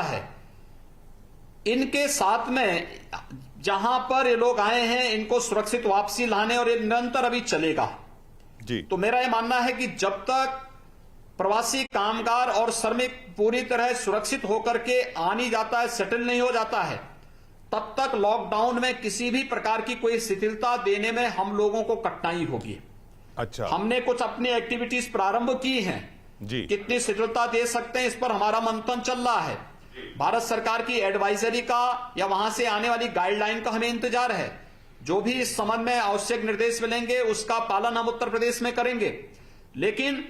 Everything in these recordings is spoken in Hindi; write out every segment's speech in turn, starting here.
है, इनके साथ में जहां पर ये लोग आए हैं इनको सुरक्षित वापसी लाने, और ये निरंतर अभी चलेगा जी। तो मेरा ये मानना है कि जब तक प्रवासी कामगार और श्रमिक पूरी तरह सुरक्षित होकर के आ नहीं जाता है, सेटल नहीं हो जाता है, तब तक लॉकडाउन में किसी भी प्रकार की कोई शिथिलता देने में हम लोगों को कठिनाई होगी। अच्छा, हमने कुछ अपनी एक्टिविटीज प्रारंभ की हैं जी। कितनी शिथिलता दे सकते हैं इस पर हमारा मंथन चल रहा है। भारत सरकार की एडवाइजरी का या वहां से आने वाली गाइडलाइन का हमें इंतजार है। जो भी इस संबंध में आवश्यक निर्देश मिलेंगे उसका पालन हम उत्तर प्रदेश में करेंगे, लेकिन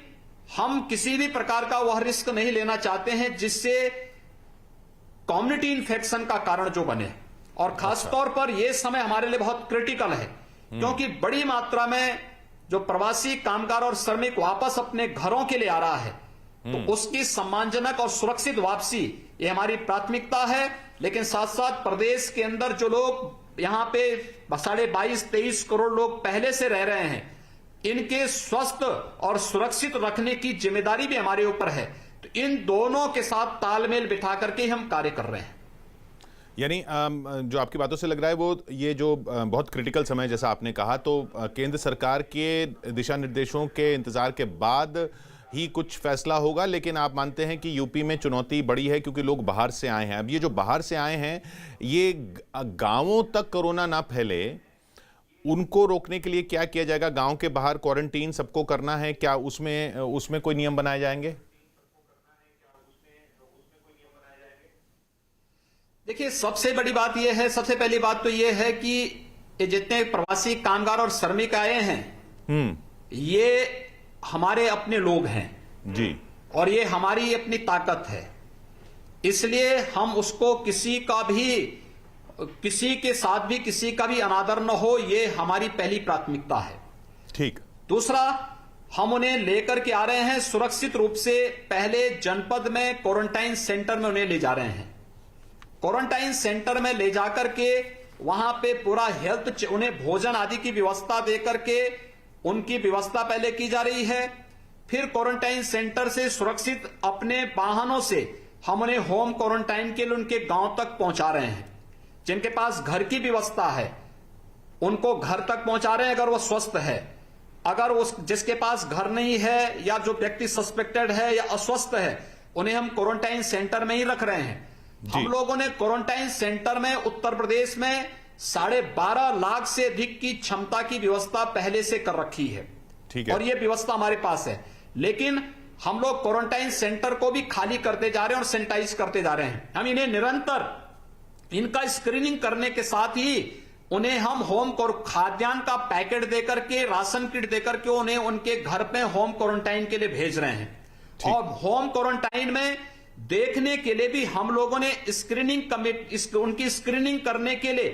हम किसी भी प्रकार का वह रिस्क नहीं लेना चाहते हैं जिससे कम्युनिटी इन्फेक्शन का कारण जो बने। और खासतौर पर यह समय हमारे लिए बहुत क्रिटिकल है, क्योंकि बड़ी मात्रा में जो प्रवासी कामगार और श्रमिक वापस अपने घरों के लिए आ रहा है, तो उसकी सम्मानजनक और सुरक्षित वापसी ये हमारी प्राथमिकता है। लेकिन साथ साथ प्रदेश के अंदर जो लोग यहां पे 22.5-23 करोड़ लोग पहले से रह रहे हैं, इनके स्वस्थ और सुरक्षित रखने की जिम्मेदारी भी हमारे ऊपर है। तो इन दोनों के साथ तालमेल बिठा करके हम कार्य कर रहे हैं। यानी जो आपकी बातों से लग रहा है वो ये जो बहुत क्रिटिकल समय जैसा आपने कहा, तो केंद्र सरकार के दिशा निर्देशों के इंतजार के बाद ही कुछ फैसला होगा। लेकिन आप मानते हैं कि यूपी में चुनौती बड़ी है क्योंकि लोग बाहर से आए हैं। अब ये जो बाहर से आए हैं, ये गांवों तक कोरोना ना फैले, उनको रोकने के लिए क्या किया जाएगा? गांव के बाहर क्वारंटीन सबको करना है क्या? उसमें कोई नियम बनाए जाएंगे? देखिए, सबसे बड़ी बात यह है, सबसे पहली बात तो यह है कि ये जितने प्रवासी कामगार और श्रमिक आए हैं, ये हमारे अपने लोग हैं जी, और ये हमारी अपनी ताकत है। इसलिए हम उसको किसी के साथ भी किसी का भी अनादर न हो, ये हमारी पहली प्राथमिकता है। ठीक। दूसरा, हम उन्हें लेकर के आ रहे हैं सुरक्षित रूप से। पहले जनपद में क्वारंटाइन सेंटर में उन्हें ले जा रहे हैं। क्वारंटाइन सेंटर में ले जाकर के वहां पे पूरा हेल्थ, उन्हें भोजन आदि की व्यवस्था देकर के उनकी व्यवस्था पहले की जा रही है। फिर क्वारंटाइन सेंटर से सुरक्षित अपने वाहनों से हम उन्हें होम क्वारंटाइन के लिए उनके गांव तक पहुंचा रहे हैं। जिनके पास घर की व्यवस्था है उनको घर तक पहुंचा रहे हैं अगर वो स्वस्थ है। अगर जिसके पास घर नहीं है या जो व्यक्ति सस्पेक्टेड है या अस्वस्थ है, उन्हें हम क्वारंटाइन सेंटर में ही रख रहे हैं। हम लोगों ने क्वारंटाइन सेंटर में उत्तर प्रदेश में 12.5 लाख से अधिक की क्षमता की व्यवस्था पहले से कर रखी है। ठीक है। और यह व्यवस्था हमारे पास है, लेकिन हम लोग क्वारंटाइन सेंटर को भी खाली करते जा रहे हैं और सैनिटाइज करते जा रहे हैं। हम इन्हें निरंतर इनका स्क्रीनिंग करने के साथ ही उन्हें हम होम खाद्यान्न का पैकेट देकर के, राशन किट देकर के उन्हें उनके घर पे होम क्वारंटाइन के लिए भेज रहे हैं। और होम क्वारंटाइन में देखने के लिए भी हम लोगों ने स्क्रीनिंग कमेटी, उनकी स्क्रीनिंग करने के लिए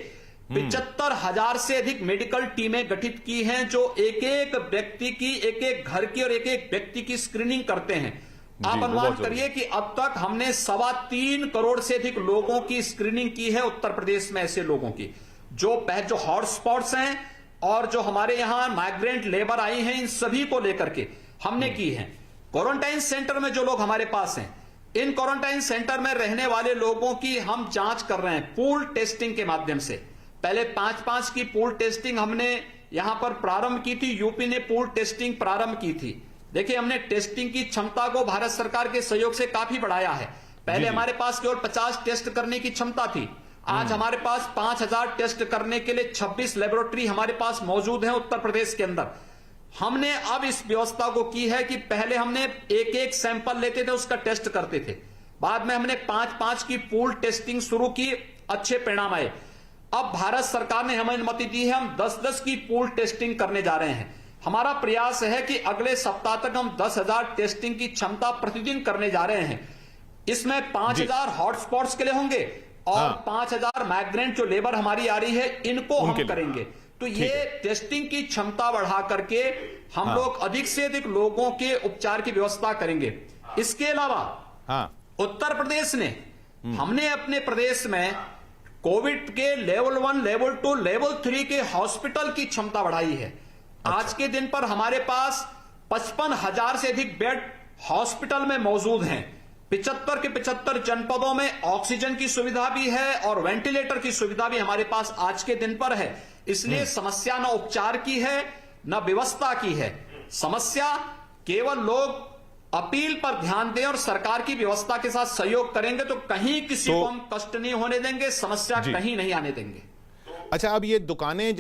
75,000 से अधिक मेडिकल टीमें गठित की हैं, जो एक एक व्यक्ति की, एक एक घर की और एक एक व्यक्ति की स्क्रीनिंग करते हैं। आप अनुमान करिए कि अब तक हमने 3.25 करोड़ से अधिक लोगों की स्क्रीनिंग की है उत्तर प्रदेश में, ऐसे लोगों की जो हॉटस्पॉट्स हैं और जो हमारे यहां माइग्रेंट लेबर आई हैं, इन सभी को लेकर के हमने की है। क्वारंटाइन सेंटर में जो लोग हमारे पास हैं, इन क्वारंटाइन सेंटर में रहने वाले लोगों की हम जांच कर रहे हैं पूल टेस्टिंग के माध्यम से। पहले 5-5 की पूल टेस्टिंग हमने यहां पर प्रारंभ की थी, यूपी ने पूल टेस्टिंग प्रारंभ की थी। देखिए, हमने टेस्टिंग की क्षमता को भारत सरकार के सहयोग से काफी बढ़ाया है। पहले हमारे पास केवल 50 टेस्ट करने की क्षमता थी, आज हमारे पास 5,000 टेस्ट करने के लिए 26 लेबोरेटरी हमारे पास मौजूद है उत्तर प्रदेश के अंदर। हमने अब इस व्यवस्था को की है कि पहले हमने एक एक सैंपल लेते थे, उसका टेस्ट करते थे। बाद में हमने 5-5 की पूल टेस्टिंग शुरू की, अच्छे परिणाम आए। अब भारत सरकार ने हमें अनुमति दी है, हम 10-10 की पूल टेस्टिंग करने जा रहे हैं। हमारा प्रयास है कि अगले सप्ताह तक हम 10,000 टेस्टिंग की क्षमता प्रतिदिन करने जा रहे हैं। इसमें 5,000 हॉटस्पॉट्स के लिए होंगे और 5,000 माइग्रेंट जो लेबर हमारी आ रही है, इनको हम करेंगे। तो ये टेस्टिंग की क्षमता बढ़ा करके हम लोग अधिक से अधिक लोगों के उपचार की व्यवस्था करेंगे। इसके अलावा उत्तर प्रदेश ने, हमने अपने प्रदेश में कोविड के लेवल 1, लेवल 2, लेवल 3 के हॉस्पिटल की क्षमता बढ़ाई है। आज के दिन पर हमारे पास 55,000 से अधिक बेड हॉस्पिटल में मौजूद हैं। 75 के 75 जनपदों में ऑक्सीजन की सुविधा भी है और वेंटिलेटर की सुविधा भी हमारे पास आज के दिन पर है। इसलिए समस्या न उपचार की है न व्यवस्था की है। समस्या केवल लोग अपील पर ध्यान दें और सरकार की व्यवस्था के साथ सहयोग करेंगे तो कहीं किसी को हम कष्ट नहीं होने देंगे, समस्या कहीं नहीं आने देंगे। अच्छा, अब ये दुकानें